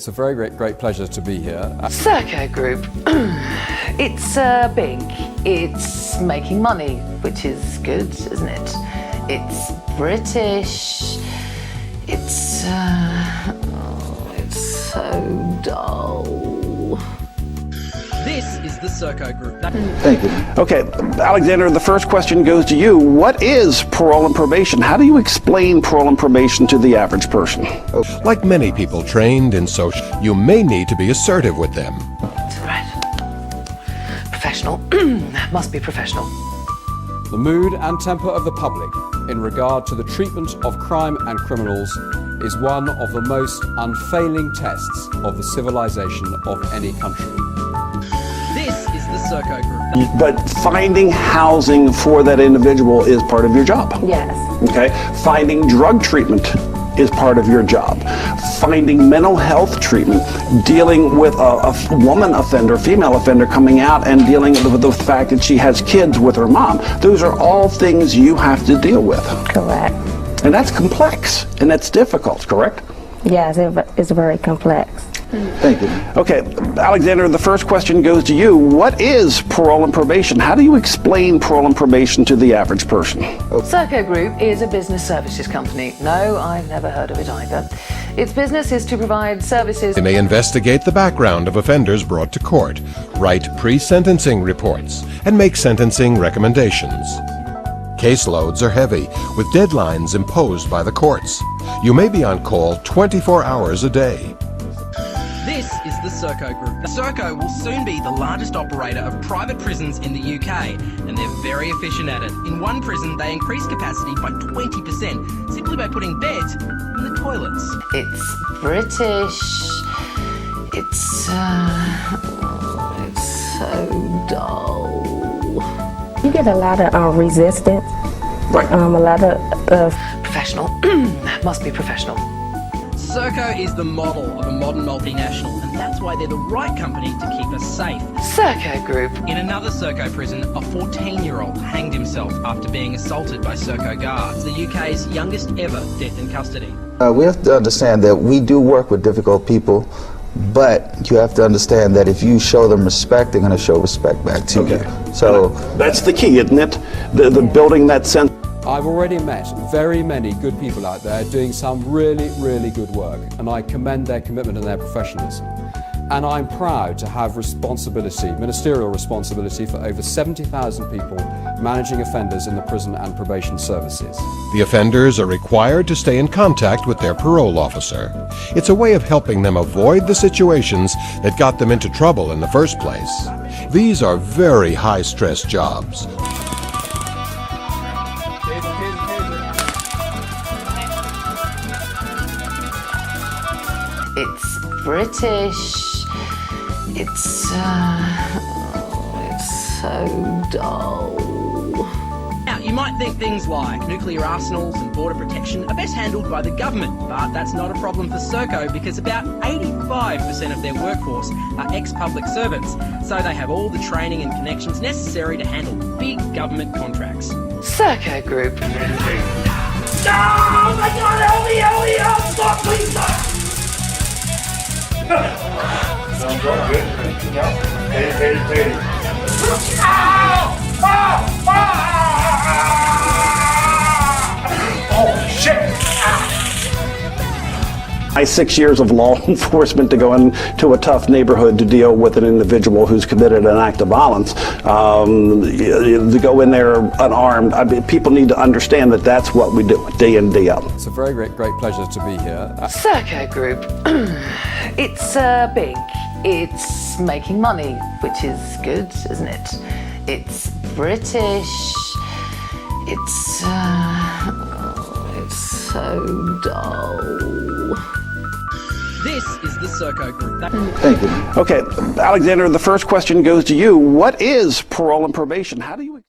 It's a very great pleasure to be here. Serco Group. It's big. It's making money, which is good, isn't it? It's British. It's so dull. This is the Serco Group. Thank you. Okay, Alexander, the first question goes to you. What is parole and probation? How do you explain parole and probation to the average person? Like many people trained in social, you may need to be assertive with them. That's right. Professional. Must be professional. The mood and temper of the public in regard to the treatment of crime and criminals is one of the most unfailing tests of the civilization of any country. This is the Serco Group. But finding housing for that individual is part of your job. Yes. Okay? Finding drug treatment is part of your job. Finding mental health treatment, dealing with a woman offender, female offender coming out and dealing with the fact that she has kids with her mom. Those are all things you have to deal with. Correct. And that's complex and that's difficult, correct? Yes, it's very complex. Thank you. Okay, Alexander, the first question goes to you. What is parole and probation? How do you explain parole and probation to the average person? Serco Group is a business services company. No, I've never heard of it either. Its business is to provide services. They may investigate the background of offenders brought to court, write pre-sentencing reports, and make sentencing recommendations. Caseloads are heavy, with deadlines imposed by the courts. You may be on call 24 hours a day. This is the Serco Group. Serco will soon be the largest operator of private prisons in the UK, and they're very efficient at it. In one prison, they increase capacity by 20% simply by putting beds in the toilets. It's British. It's so dull. You get a lot of resistance. Right. A lot of Professional. Must be professional. Serco is the model of a modern multinational, and that's why they're the right company to keep us safe. Serco Group. In another Serco prison, a 14-year-old hanged himself after being assaulted by Serco guards, the UK's youngest ever death in custody. We have to understand that we do work with difficult people, but you have to understand that if you show them respect, they're going to show respect back to you. So that's the key, isn't it? The building that sense. I've already met very many good people out there doing some really good work, and I commend their commitment and their professionalism. And I'm proud to have responsibility, ministerial responsibility, for over 70,000 people managing offenders in the prison and probation services. The offenders are required to stay in contact with their parole officer. It's a way of helping them avoid the situations that got them into trouble in the first place. These are very high-stress jobs. It's British. It's so dull. Now, you might think things like nuclear arsenals and border protection are best handled by the government, but that's not a problem for Serco because about 85% of their workforce are ex-public servants, so they have all the training and connections necessary to handle big government contracts. Serco Group. No! Oh my God! Help me! Stop, please, stop! Oh, shit! 6 years of law enforcement to go into a tough neighborhood to deal with an individual who's committed an act of violence, to go in there unarmed. I mean, people need to understand that that's what we do day in, day out. It's a very great pleasure to be here. Serco Group. It's big. It's making money, which is good, isn't it? It's British. It's so dull. This is the Serco Group. Thank you. Okay, Alexander, the first question goes to you. What is parole and probation? How do you